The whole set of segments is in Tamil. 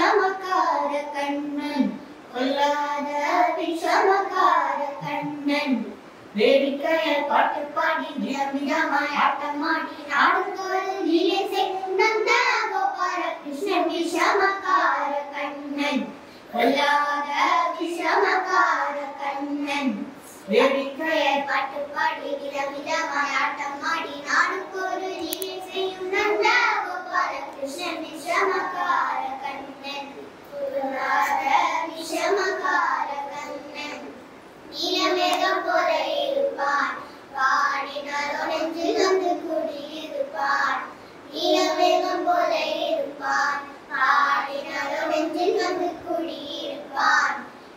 விஷமக்கார கண்ணன் கொல்லாத விஷமக்கார கண்ணன் வேடிக்கையாய் பாட்டு பாடி விதவிதமாய் ஆட்டமாடி நாடுதோறு லீலை செய்யும் நந்த கோபால கிருஷ்ணன் விஷமக்கார கண்ணன் கொல்லாத விஷமக்கார கண்ணன் வேடிக்கையாய் பாட்டு பாடி விதவிதமாய் ஆட்டமாடி நாடுதோறு லீலை செய்யும் நந்த கோபால கிருஷ்ணன் விஷமக்கார கண்ணன் கொல்லாத விஷமக்கார கண்ணன் நீலமேகம் போல இருப்பான் பாடினாலோ நெஞ்சில் வந்து குடியிருப்பான் நீலமேகம் போல இருப்பான் பாடினாலோ நெஞ்சில் வந்து குடியிருப்பான்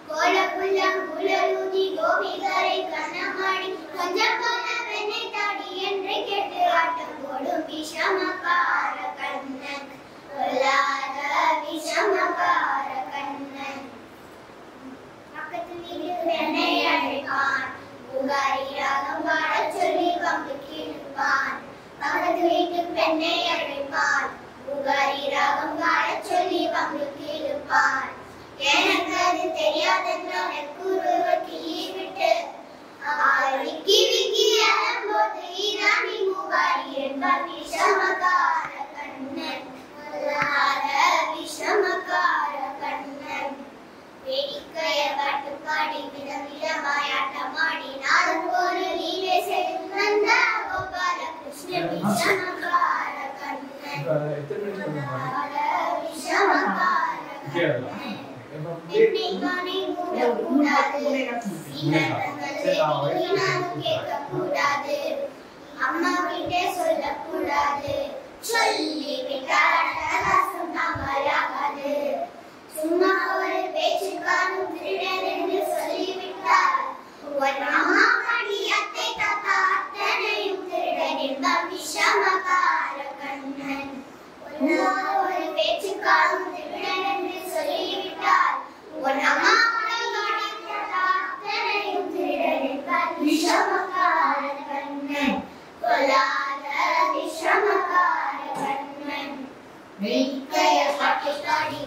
கோலப்புள்ளம் குழலூதி கோபிகரை கண்ணமாடி கொஞ்சம் போன பெண்ணை தாடி என்று கேட்டு ஆட்டம் போடும் விஷமக்கார கண்ணன் கொல்லாத விஷமக்கார கண்ணன் பக்கத்து வீட்டு பெண்ணை அழைப்பான் புகாரி ராகம் பாடச் சொல்லி வம்புக்கு இழுப்பான் பக்கத்து வீட்டு பெண்ணை அழைப்பான் புகாரி ராகம் பாடச் சொல்லி வம்புக்கு இழுப்பான் எனக்கு அது தெரியாதென்றால் கூறுவதற்கு ஈவிட்டு விக்கி விக்கி அலம்போது இராணி புகாரி என்பார் விஷமக்கார கண்ணன் கொல்லாத விஷமக்கார கண்ணன் வேடிக்கைய பாட்டு பாடி விதவிதமாய் ஆட்டமாடி நாளும் ஒரு லீலை செய்யும் நந்த கோபால கிருஷ்ணன் விஷமக்கார கண்ணன் விஷமக்கார கண்ணன் என்னை காணி மூடக்கூடாது கேட்கக்கூடாது அம்மா கிட்டே சொல்லக்கூடாது சொல்லி விட்டால் தாமராகாது சும்மா ஒரு பேச்சு காணும் திருடன் என்று சொல்லிவிட்டார் உன் அம்மா பாடி அத்தை தாத்தா அத்தனையும் திருடன் என்பார் விஷமக்கார கண்ணன் ஒரு பேச்சு காணும் திருடன் என்று சொல்லிவிட்டார் உன் அம்மா பாடி தாத்தா அத்தனையும் திருடன் என்பார் விஷமக்கார கண்ணன் கொல்லாத விஷமக்கார கண்ணன் வேடிக்கைய பாட்டு பாடி